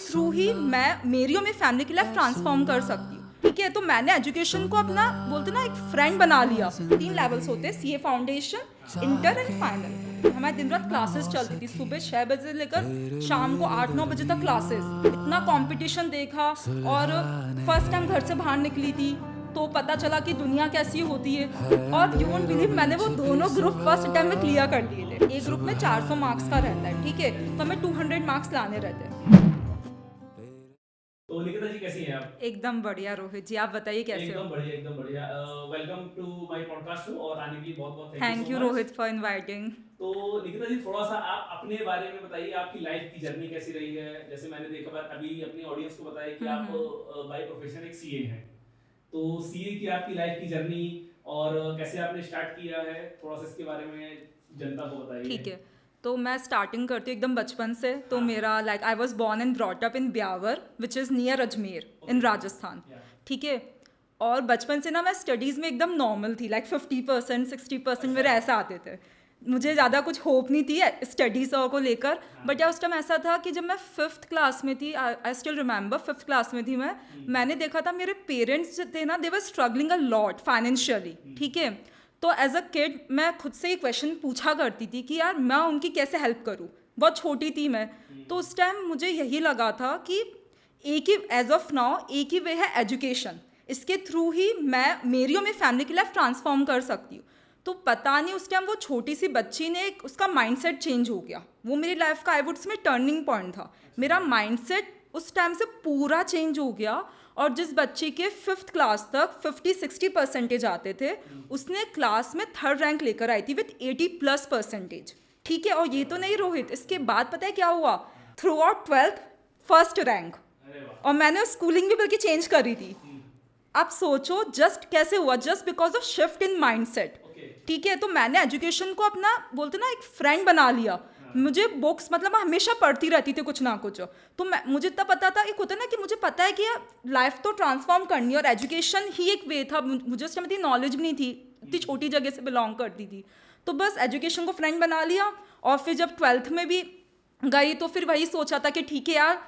Through ही मैं मेरी और मेरी फैमिली की लाइफ ट्रांसफॉर्म कर सकती हूँ। ठीक है, तो मैंने एजुकेशन को अपना बोलते ना एक फ्रेंड बना लिया। 3 लेवल्स होते हैं, CA foundation, inter and final. हमारे दिन रात क्लासेस चलती थी, सुबह 6 बजे से लेकर शाम को 8-9 बजे तक क्लासेस। इतना कंपटीशन देखा और फर्स्ट टाइम घर से बाहर निकली थी तो पता चला कि दुनिया कैसी होती है। और यू वोंट बिलीव, मैंने वो दोनों ग्रुप फर्स्ट अटेम्प्ट में क्लियर कर लिए थे। एक ग्रुप में 400 मार्क्स का रहता है, ठीक है, तो हमें 200 मार्क्स लाने रहते हैं। तो निकिता जी कैसी हैं आप? एकदम बढ़िया रोहित जी, आप बताइए कैसे हो? एकदम बढ़िया, एकदम बढ़िया। Welcome to my podcast show और आने के लिए बहुत-बहुत thank you thank so you much. Rohit for inviting. तो निकिता जी थोड़ा-सा आप अपने बारे में बताइए, आपकी लाइफ की जर्नी कैसी रही है? जैसे मैंने देखा अभी अपनी ऑडियंस को बताया कि आप बाय प्रोफेशन एक सीए हैं। तो सीए की आपकी लाइफ की जर्नी और कैसे आपने स्टार्ट किया है, थोड़ा-सा इसके बारे में जनता को बताइए। ठीक है, तो मैं स्टार्टिंग करती हूँ एकदम बचपन से। तो हाँ। मेरा like I was born and brought up in Beawar which is near Ajmer in Rajasthan. या ठीक है, और बचपन से ना मैं स्टडीज़ में एकदम नॉर्मल थी, लाइक 50% 60% मेरे ऐसा आते थे। मुझे ज़्यादा कुछ होप नहीं थी स्टडीज़ को लेकर। बट या उस टाइम ऐसा था कि जब मैं 5th क्लास में थी, I still remember 5th class में थी मैंने देखा था मेरे पेरेंट्स जो थे ना, they were struggling a lot financially. ठीक है, तो एज अ किड मैं खुद से ये क्वेश्चन पूछा करती थी कि यार मैं उनकी कैसे हेल्प करूँ। बहुत छोटी थी मैं, तो उस टाइम मुझे यही लगा था कि एक ही एज ऑफ नाउ एक ही वे है एजुकेशन। इसके थ्रू ही मैं मेरी और मेरी फैमिली की लाइफ ट्रांसफॉर्म कर सकती हूँ। तो पता नहीं उस टाइम वो छोटी सी बच्ची ने उसका माइंडसेट चेंज हो गया। वो मेरी लाइफ का I would say turning point था। मेरा माइंडसेट उस टाइम से पूरा चेंज हो गया। और जिस बच्चे के 5th क्लास तक 50-60% आते थे, उसने क्लास में 3rd रैंक लेकर आई थी विथ 80+%। ठीक है, और ये तो नहीं रोहित, इसके बाद पता है क्या हुआ? Through out 12th first rank. अरे वाह! और मैंने स्कूलिंग भी बल्कि चेंज करी थी। आप सोचो जस्ट कैसे हुआ, just because of shift in mindset. Okay. ठीक है, तो मैंने एजुकेशन को अपना बोलते ना एक फ्रेंड बना लिया। मुझे बुक्स मतलब मैं हमेशा पढ़ती रहती थी कुछ ना कुछ। तो मुझे इतना पता था, एक होता है ना कि मुझे पता है कि यार लाइफ तो ट्रांसफॉर्म करनी है और एजुकेशन ही एक वे था। मुझे उस टाइम इतनी नॉलेज भी नहीं थी, इतनी छोटी जगह से बिलोंग करती थी। तो बस एजुकेशन को फ्रेंड बना लिया। और फिर जब 12th में भी गई तो फिर वही सोचा था कि ठीक है यार,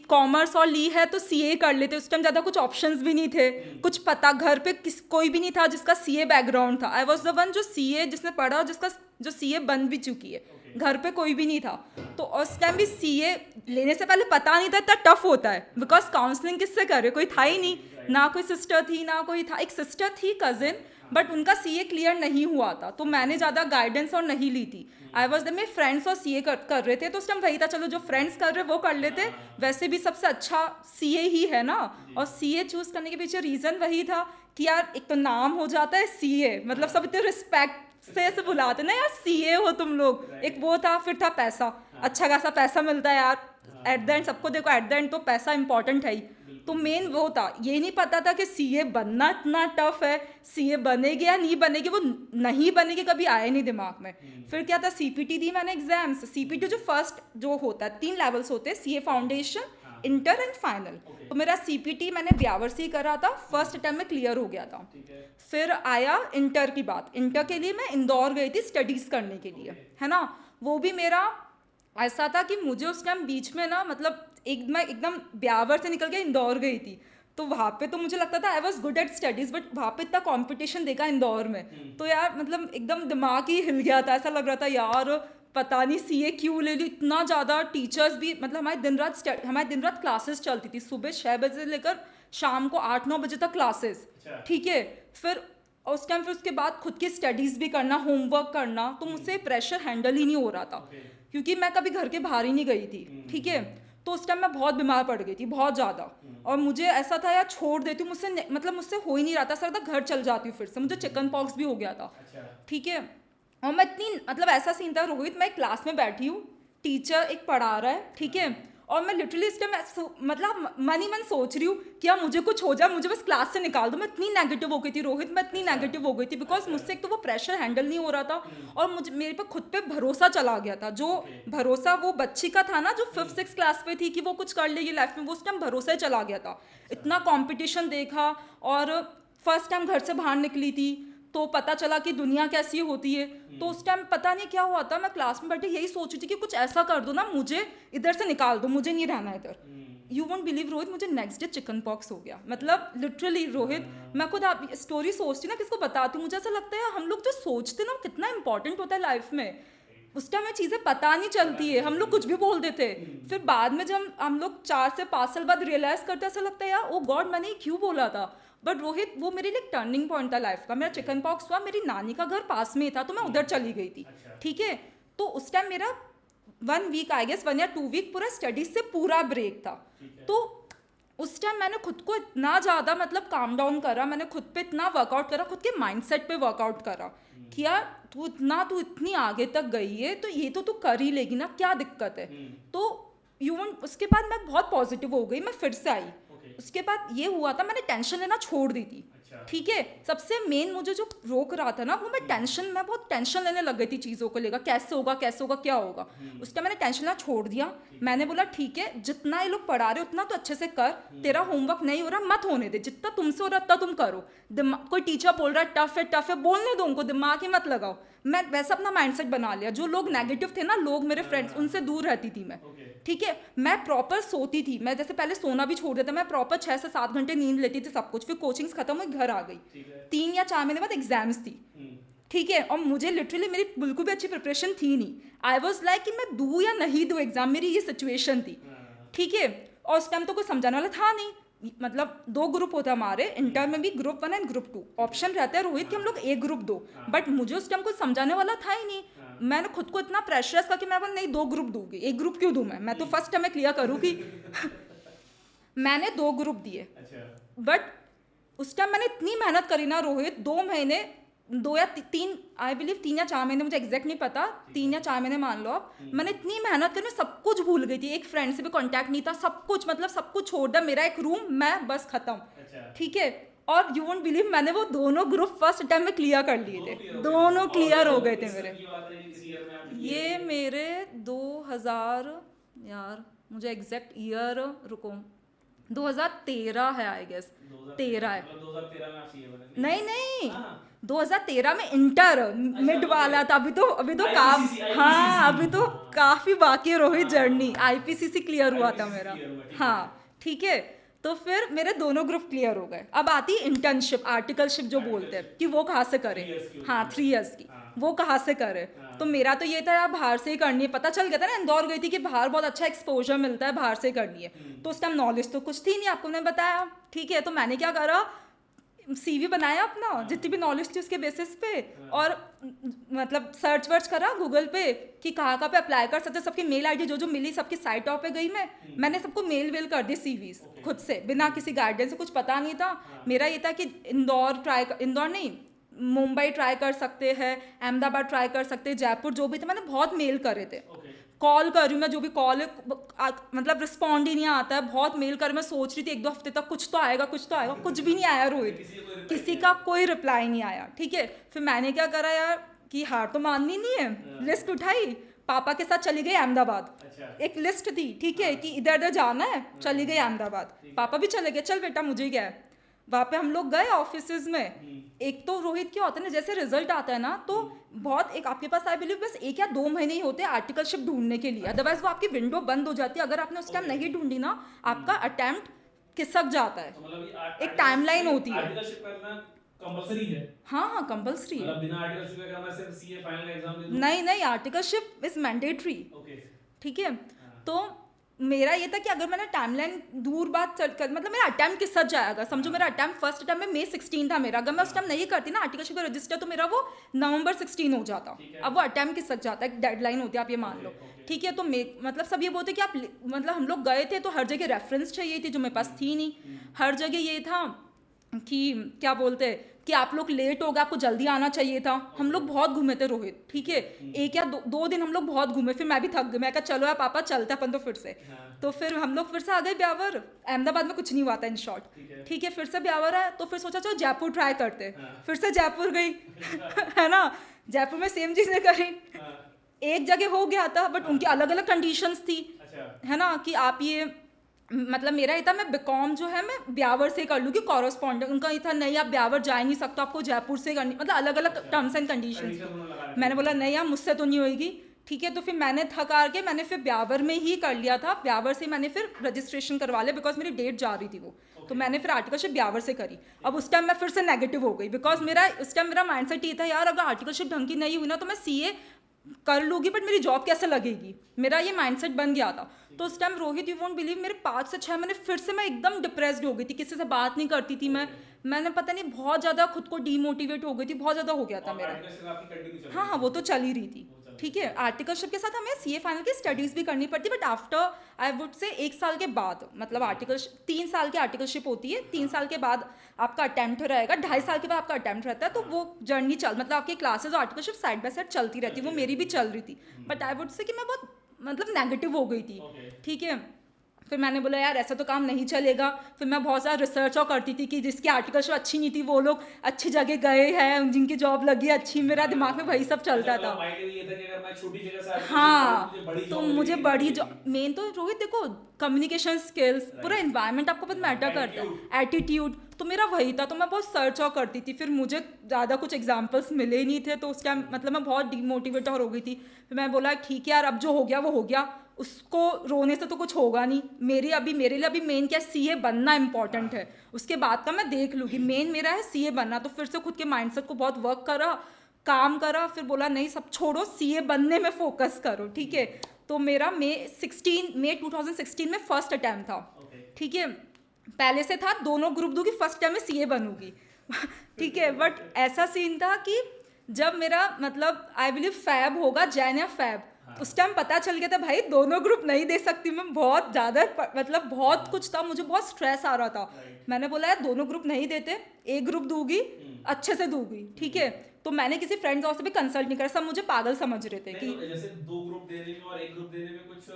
कॉमर्स और ली है तो सीए कर लेते। उस टाइम ज़्यादा कुछ ऑप्शंस भी नहीं थे, कुछ पता घर पे कोई भी नहीं था जिसका सीए बैकग्राउंड था। आई वॉज द वन जो सीए जिसने पढ़ा और जिसका जो सीए बन भी चुकी है। घर पे कोई भी नहीं था। तो उस टाइम भी सीए लेने से पहले पता नहीं था इतना टफ होता है, बिकॉज काउंसलिंग किससे करे, कोई था ही नहीं। ना कोई सिस्टर थी ना कोई था, एक सिस्टर थी कजिन, बट उनका सीए क्लियर नहीं हुआ था। तो मैंने ज़्यादा गाइडेंस और नहीं ली थी। आई वॉज द मेरे फ्रेंड्स और सीए कर रहे थे, तो उस टाइम वही था चलो जो फ्रेंड्स कर रहे वो कर लेते। वैसे भी सबसे अच्छा सीए ही है ना। और सीए चूज करने के पीछे रीज़न वही था कि यार एक तो नाम हो जाता है सीए, मतलब सब इतने रिस्पेक्ट से ऐसे बुलाते ना, यार सीए हो तुम लोग। एक वो था, फिर था पैसा, अच्छा खासा पैसा मिलता है यार एट द एंड। सबको देखो एट द एंड तो पैसा इंपॉर्टेंट है ही। तो मेन वो था, ये नहीं पता था कि सीए बनना इतना टफ है। सीए बनेगी या नहीं बनेगी, वो नहीं बनेगी कभी आया नहीं दिमाग में। फिर क्या था, सीपीटी दी मैंने एग्जाम्स। सीपीटी जो फर्स्ट जो होता है, 3 लेवल्स होते हैं, CA foundation, inter and final. तो मेरा सीपीटी मैंने ब्यावर से ही करा था, फर्स्ट अटेम्प्ट में क्लियर हो गया था। फिर आया इंटर की बात। इंटर के लिए मैं इंदौर गई थी स्टडीज़ करने के लिए, है ना। वो भी मेरा ऐसा था कि मुझे उस टाइम बीच में ना मतलब मैं एकदम ब्यावर से निकल के इंदौर गई थी। तो वहाँ पे तो मुझे लगता था I was good at studies, but वहाँ पे इतना कंपटीशन देखा इंदौर में, तो यार मतलब एकदम दिमाग ही हिल गया था। ऐसा लग रहा था यार पता नहीं सीए क्यों ले ली, इतना ज़्यादा टीचर्स भी, मतलब हमारे दिन रात क्लासेस चलती थी, सुबह 6 बजे से लेकर शाम को 8-9 बजे तक क्लासेस। ठीक है, फिर उस टाइम फिर उसके बाद खुद की स्टडीज़ भी करना, होमवर्क करना, तो मुझसे प्रेशर हैंडल ही नहीं हो रहा था। क्योंकि मैं कभी घर के बाहर ही नहीं गई थी। ठीक है, तो उस टाइम मैं बहुत बीमार पड़ गई थी, बहुत ज़्यादा। और मुझे ऐसा था यार छोड़ देती हूँ, मुझसे हो ही नहीं रहा था। सर था घर चल जाती हूँ, फिर से मुझे चिकन पॉक्स भी हो गया था। ठीक है, और मैं इतनी मतलब ऐसा सीन था रोहित, मैं क्लास में बैठी हूँ, टीचर एक पढ़ा रहा है, ठीक है, और मैं लिटरली इस टाइम मतलब मन ही मन सोच रही हूँ कि यार मुझे कुछ हो जाए, मुझे बस क्लास से निकाल दो। मैं इतनी नेगेटिव हो गई थी रोहित, मैं इतनी नेगेटिव हो गई थी, बिकॉज मुझसे एक तो वो प्रेशर हैंडल नहीं हो रहा था, और मुझे मेरे पर खुद पे भरोसा चला गया था। जो भरोसा वो बच्ची का था ना, जो 5th-6th क्लास पे थी कि वो कुछ कर लेगी लाइफ में, वो उस टाइम भरोसा ही चला गया था। इतना कॉम्पिटिशन देखा और फर्स्ट टाइम घर से बाहर निकली थी, तो पता चला कि दुनिया कैसी होती है। तो उस टाइम पता नहीं क्या हुआ था, मैं क्लास में बैठे यही सोच रही थी कि कुछ ऐसा कर दो ना, मुझे इधर से निकाल दो, मुझे नहीं रहना इधर। यू वोंट बिलीव रोहित, मुझे नेक्स्ट डे चिकन पॉक्स हो गया। मतलब लिटरली रोहित, मैं खुद आप स्टोरी सोचती ना किसको बताती हूँ, मुझे ऐसा लगता है हम लोग जो सोचते ना कितना इंपॉर्टेंट होता है लाइफ में, उस टाइम में चीज़ें पता नहीं चलती है, हम लोग कुछ भी बोल देते। फिर बाद में जब हम लोग 4 से 5 साल बाद रियलाइज करते ऐसा लगता है यार ओ गॉड मैंने ये क्यों बोला था। बट रोहित वो मेरे लिए टर्निंग पॉइंट था लाइफ का। मेरा चिकन पॉक्स हुआ, मेरी नानी का घर पास में ही था तो मैं उधर चली गई थी। ठीक है, तो उस टाइम मेरा 1 वीक आई गेस 1 या 2 वीक पूरा स्टडीज से पूरा ब्रेक था। तो उस टाइम मैंने खुद को इतना ज़्यादा मतलब काम डाउन करा, मैंने खुद पे इतना वर्कआउट करा, खुद के माइंडसेट पे वर्कआउट करा कि यार तू इतनी आगे तक गई है तो ये तो तू कर ही लेगी ना, क्या दिक्कत है। तो उसके बाद मैं बहुत पॉजिटिव हो गई, मैं फिर से आई। उसके बाद ये हुआ था मैंने टेंशन लेना छोड़ दी थी। ठीक है, सबसे मेन मुझे जो रोक रहा था ना वो मैं बहुत टेंशन लेने लग गई थी चीज़ों को लेकर, कैसे होगा क्या होगा। उसका मैंने टेंशन लेना छोड़ दिया। मैंने बोला ठीक है जितना ये लोग पढ़ा रहे उतना तो अच्छे से कर, तेरा होमवर्क नहीं हो रहा मत होने दे, जितना तुमसे हो रहा उतना तुम करो। कोई टीचर बोल रहा है टफ है बोलने दो उनको, दिमाग ही मत लगाओ। मैं वैसा अपना माइंडसेट बना लिया। जो लोग नेगेटिव थे ना, लोग मेरे फ्रेंड्स, उनसे दूर रहती थी मैं। ठीक है, मैं प्रॉपर सोती थी, मैं जैसे पहले सोना भी छोड़ देता, मैं प्रॉपर 6 से 7 घंटे नींद लेती थी सब कुछ। फिर कोचिंग्स खत्म हुई, घर आ गई। 3 या 4 महीने बाद एग्जाम्स थी। ठीक है, और मुझे लिटरली मेरी बिल्कुल भी अच्छी प्रिपरेशन थी नहीं। आई वॉज लाइक कि मैं दूँ या नहीं दूँ एग्जाम, मेरी ये सिचुएशन थी। ठीक है, और उस टाइम तो कोई समझाने वाला था नहीं। मतलब 2 ग्रुप होता हमारे इंटर में भी, ग्रुप 1 एंड ग्रुप 2 ऑप्शन रहता है रोहित कि हम लोग एक ग्रुप 2। बट मुझे उस टाइम कोई समझाने वाला था ही नहीं। मैंने खुद को इतना प्रेशराइज किया कि मैं नहीं 2 ग्रुप दूंगी, एक ग्रुप क्यों दूं मैं तो फर्स्ट टाइम मैं क्लियर करूँगी। मैंने 2 ग्रुप दिए। बट उस टाइम मैंने इतनी मेहनत करी ना रोहित, 2 महीने 2 या 3 आई बिलीव 3 या 4 महीने, मुझे एग्जैक्ट नहीं पता, 3 या 4 महीने मान लो आप। मैंने इतनी मेहनत करी, मैं सब कुछ भूल गई थी, एक फ्रेंड से भी कांटेक्ट नहीं था, सब कुछ मतलब सब कुछ छोड़ दिया, मेरा एक रूम, मैं बस खत्म। ठीक है, और यू वोंट बिलीव मैंने वो दोनों ग्रुप फर्स्ट टाइम में क्लियर कर लिए थे, दोनों क्लियर हो गए थे मेरे। ये मेरे 2000 यार मुझे एग्जैक्ट ईयर रुको 2013 है आई गेस, 13 है। 2013 में आप सीए बने? नहीं 2013 में इंटर मिड वाला था। अभी तो काफी, हाँ अभी तो काफी बाकी है रोहित जर्नी। आईपीसीसी क्लियर हुआ था मेरा। हाँ ठीक है, तो फिर मेरे दोनों ग्रुप क्लियर हो गए। अब आती है इंटर्नशिप, आर्टिकलशिप जो बोलते हैं कि वो कहाँ से करें। हाँ 3 इयर्स की, वो कहाँ से करें। तो मेरा तो ये था यार बाहर से ही करनी है। पता चल गया था ना, इंदौर गई थी कि बाहर बहुत अच्छा एक्सपोजर मिलता है, बाहर से ही करनी है। तो उस टाइम नॉलेज तो कुछ थी नहीं, आपको मैंने बताया। ठीक है, तो मैंने क्या करा, सीवी बनाया अपना जितनी भी नॉलेज थी उसके बेसिस पे, और मतलब सर्च वर्च करा गूगल पे कि कहाँ पे अप्लाई कर सकते। सबकी मेल आईडी जो मिली सबकी साइटों पे गई मैंने सबको मेल वेल कर दी सीवीज खुद से, बिना किसी गाइडेंस से। कुछ पता नहीं था। मेरा ये था कि इंदौर नहीं मुंबई ट्राई कर सकते हैं, अहमदाबाद ट्राई कर सकते हैं, जयपुर, जो भी थे मैंने बहुत मेल करे थे। कॉल कर रही हूँ मैं, जो भी कॉल मतलब रिस्पॉन्ड ही नहीं आता है। बहुत मेल कर, मैं सोच रही थी 1-2 हफ्ते तक कुछ तो आएगा, कुछ भी नहीं आया रोहित, किसी का कोई रिप्लाई नहीं आया। ठीक है, फिर मैंने क्या करा यार कि हार तो माननी नहीं है, लिस्ट उठाई, पापा के साथ चली गई अहमदाबाद। एक लिस्ट थी ठीक है कि इधर उधर जाना है, चली गई अहमदाबाद। पापा भी चले गए, चल बेटा मुझे क्या है। वहाँ पे हम लोग गए ऑफिसेज में। एक तो रोहित क्या होता है ना, जैसे रिजल्ट आता है ना तो बहुत एक आपके पास आई बिलीव बस 1 या 2 महीने ही होते हैं आर्टिकलशिप ढूंढने के लिए, अदरवाइज वो आपकी विंडो बंद हो जाती है। अगर आपने उस टाइम नहीं ढूंढी ना, आपका अटेम्प्ट खिसक जाता है। तो एक टाइमलाइन होती है। कंपल्सरी है? हाँ कंपल्सरी है। मतलब बिना आर्टिकलशिप के मैं सिर्फ सीए फाइनल एग्जाम दे दूं? नहीं आर्टिकलशिप इज मैंडेटरी। ठीक है, तो मेरा ये था कि अगर मैंने टाइमलाइन दूर बात चल मतलब मेरा अटेम्प्ट किस साथ जाएगा। समझो मेरा अटेम्प्ट फर्स्ट अटेम्प्ट में May 16 था मेरा। अगर मैं उस टाइम नहीं करती ना आर्टिकलशिप का रजिस्टर, तो मेरा वो November 16 हो जाता। अब वो अटेम्प्ट किस साथ जाता है, एक डेडलाइन होती है, आप ये मान लो। ठीक है, तो मतलब सब ये बोलते कि आप मतलब हम लोग गए थे तो हर जगह रेफरेंस चाहिए थी, जो मेरे पास थी नहीं। हर जगह ये था कि क्या बोलते कि आप लोग लेट हो गए, आपको जल्दी आना चाहिए था। हम लोग बहुत घूमे थे रोहित। ठीक है, 1 या 2 दिन हम लोग बहुत घूमे। फिर मैं भी थक गई, मैं कहा चलो यार पापा चलते अपन तो फिर से। तो फिर हम लोग फिर से आ गए ब्यावर। अहमदाबाद में कुछ नहीं हुआ था इन शॉर्ट। ठीक है, फिर से ब्यावर आया तो फिर सोचा चलो जयपुर ट्राई करते। फिर से जयपुर गई है ना, जयपुर में सेम चीज़ें करी। एक जगह हो गया था बट उनकी अलग अलग कंडीशंस थी, है ना, कि आप ये मतलब मेरा ये था मैं बीकॉम जो है मैं ब्यावर से कर लूँगी कॉरेस्पॉन्डेंट। उनका ये था नहीं आप ब्यावर जा ही नहीं सकते, आपको जयपुर से करनी, मतलब अलग अलग टर्म्स एंड कंडीशंस। मैंने बोला नहीं यार मुझसे तो नहीं होएगी, ठीक है। तो फिर मैंने थक हार के मैंने फिर ब्यावर में ही कर लिया था। ब्यावर से मैंने फिर रजिस्ट्रेशन करवा लिया बिकॉज मेरी डेट जा रही थी वो। तो मैंने फिर आर्टिकलशिप ब्यावर से करी। अब उस टाइम मैं फिर से नेगेटिव हो गई बिकॉज मेरा उस टाइम मेरा माइंडसेट ये था यार अगर आर्टिकलशिप ढंग की नहीं हुई ना तो मैं सीए कर लूँगी बट मेरी जॉब कैसे लगेगी, मेरा ये माइंडसेट बन गया था। तो उस time Rohit you won't believe मेरे 5 से 6 महीने फिर से मैं एकदम डिप्रेस्ड हो गई थी, किसी से बात नहीं करती थी मैंने पता नहीं बहुत ज़्यादा खुद को डीमोटिवेट हो गई थी, बहुत ज़्यादा हो गया था मेरा। हाँ वो तो चल ही रही थी, ठीक है। आर्टिकलशिप के साथ हमें सीए फाइनल की स्टडीज़ भी करनी पड़ती, but after I would say 1 साल के बाद, मतलब आर्टिकलशिप 3 साल की आर्टिकलशिप होती है, 3 साल के बाद आपका अटेम्प्ट रहेगा, 2.5 साल के बाद आपका अटेम्प्ट रहता है। तो वो जर्नी मतलब आपकी क्लासेज और आर्टिकलशिप साइड बाय साइड चलती रहती है, वो मेरी भी चल रही थी। बट आई वुड से कि मैं बहुत मतलब नेगेटिव हो गई थी, ठीक है। फिर मैंने बोला यार ऐसा तो काम नहीं चलेगा। फिर मैं बहुत सारा रिसर्च और करती थी कि जिसकी आर्टिकलशिप अच्छी नहीं थी वो लोग अच्छी जगह गए हैं, जिनकी जॉब लगी अच्छी, मेरा दिमाग में वही सब चलता था। हाँ तो मुझे बड़ी जॉब, मेन तो रोहित देखो कम्युनिकेशन स्किल्स, पूरा इन्वायरमेंट आपको बहुत मैटर करता है, एटीट्यूड, तो मेरा वही था। तो मैं बहुत सर्च और करती थी, फिर मुझे ज़्यादा कुछ एग्जाम्पल्स मिले ही नहीं थे, तो उस टाइम मतलब मैं बहुत डिमोटिवेट और हो गई थी। फिर मैं बोला ठीक है यार अब जो हो गया वो हो गया, उसको रोने से तो कुछ होगा नहीं। मेरे लिए अभी मेन क्या सीए बनना इंपॉर्टेंट है, उसके बाद का मैं देख लूँगी, मेन मेरा है सीए बनना। तो फिर से खुद के माइंडसेट को बहुत वर्क करा, काम करा, फिर बोला नहीं सब छोड़ो सीए बनने में फोकस करो, ठीक है। तो मेरा मई 2016 में फर्स्ट अटैम्प्ट था, ठीक है। पहले से था दोनों ग्रुप दूंगी, फर्स्ट टाइम में सीए बनूंगी ठीक है। बट ऐसा सीन था कि जब मेरा मतलब आई बिलीव फैब होगा, जैन या फैब, उस टाइम पता चल गया था भाई दोनों ग्रुप नहीं दे सकती मैं, बहुत ज़्यादा मतलब बहुत कुछ था, मुझे बहुत स्ट्रेस आ रहा था। मैंने बोला यार दोनों ग्रुप नहीं देते, एक ग्रुप दूंगी, अच्छे से दूंगी, ठीक है। तो मैंने किसी फ्रेंड्स और से भी कंसल्ट नहीं करा, सब मुझे पागल समझ रहे थे कि तो जैसे 2 ग्रुप देने में और 1 ग्रुप देने में कुछ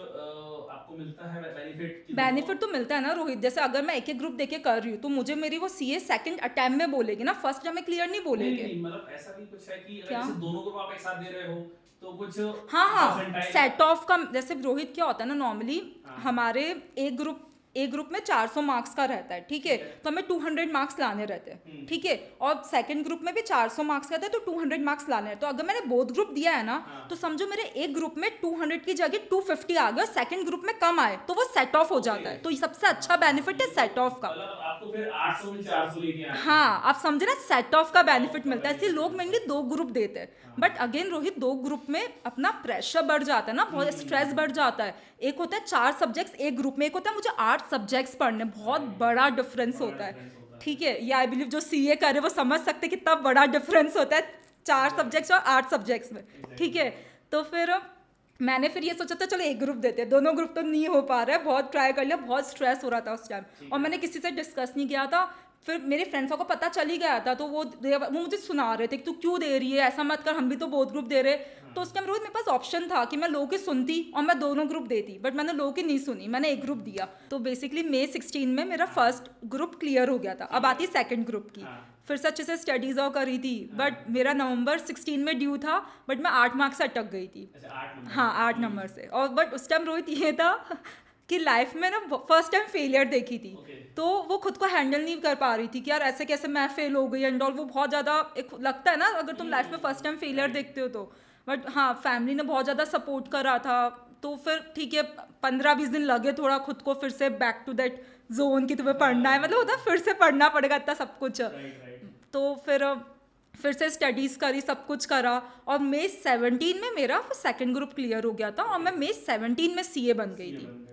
आपको मिलता है बेनिफिट? बेनिफिट तो मिलता है ना रोहित, जैसे अगर मैं एक ग्रुप देके कर रही हूँ तो मुझे मेरी वो सीए सेकंड अटेम्प्ट में बोलेगी ना, फर्स्ट टाइम में क्लियर नहीं बोलेंगे। नहीं, मतलब ऐसा भी कुछ है कि अगर जैसे दोनों ग्रुप आप एक साथ दे रहे हो तो कुछ हाँ सेट ऑफ का, जैसे रोहित क्या होता है ना नॉर्मली हमारे एक ग्रुप में 400 मार्क्स का रहता है, ठीक है। तो हमें 200 मार्क्स लाने रहते हैं, ठीक है। और सेकंड ग्रुप में भी 400 मार्क्स का रहता है, तो 200 मार्क्स लाने हैं। तो अगर मैंने बोथ ग्रुप दिया है ना तो समझो मेरे एक ग्रुप में 200 की जगह 250 आ गया, सेकंड ग्रुप में कम आए तो वो सेट ऑफ हो जाता है। तो ये सबसे अच्छा बेनिफिट है सेट ऑफ का। आपको फिर 800 में 400 लेके आना। हाँ आप समझे ना, सेट ऑफ का बेनिफिट मिलता है, इसलिए लोग मेनली 2 ग्रुप देते हैं। बट अगेन रोहित 2 ग्रुप में अपना प्रेशर बढ़ जाता है ना, बहुत स्ट्रेस बढ़ जाता है। एक होता है 4 सब्जेक्ट्स एक ग्रुप में, एक होता है मुझे 8 सब्जेक्ट्स पढ़ने, बहुत बड़ा डिफरेंस होता है, ठीक है। ये आई बिलीव जो सीए करे वो समझ सकते कितना बड़ा डिफरेंस होता है 4 सब्जेक्ट्स और 8 सब्जेक्ट्स में, ठीक है। तो फिर मैंने फिर ये सोचा था चलो एक ग्रुप देते हैं, दोनों ग्रुप तो नहीं हो पा रहा है, बहुत ट्राई कर लिया, बहुत स्ट्रेस हो रहा था उस टाइम, और मैंने किसी से डिस्कस नहीं किया था। फिर मेरे फ्रेंड्सों को पता चल ही गया था, तो वो मुझे सुना रहे थे कि तू क्यों दे रही है, ऐसा मत कर, हम भी तो बोथ ग्रुप दे रहे। तो उस टाइम रोहित मेरे पास ऑप्शन था कि मैं लोगों की सुनती और मैं दोनों ग्रुप देती, बट मैंने लोगों की नहीं सुनी, मैंने एक ग्रुप दिया। तो बेसिकली मई 16 में मेरा फर्स्ट ग्रुप क्लियर हो गया था। अब आती सेकंड ग्रुप की, फिर से अच्छे से स्टडीज और करी थी, बट मेरा नवंबर 16 में ड्यू था, बट मैं 8 मार्क्स से अटक गई थी। हाँ 8 नंबर से। और बट उस टाइम रोहित ये था कि लाइफ में ना फर्स्ट टाइम फेलियर देखी थी, तो वो खुद को हैंडल नहीं कर पा रही थी कि यार ऐसे कैसे मैं फेल हो गई एंड ऑल। वो बहुत ज़्यादा एक लगता है ना अगर तुम लाइफ में फर्स्ट टाइम फेलियर देखते हो तो। बट हाँ फैमिली ने बहुत ज़्यादा सपोर्ट करा था, तो फिर ठीक है 15-20 दिन लगे थोड़ा खुद को फिर से बैक टू दैट जोन कि तुम्हें पढ़ना है, मतलब होता फिर से पढ़ना पड़ेगा इतना सब कुछ। तो फिर से स्टडीज़ करी, सब कुछ करा, और मई 17 में मेरा सेकंड ग्रुप क्लियर हो गया था और मैं मई 17 में सीए बन गई थी।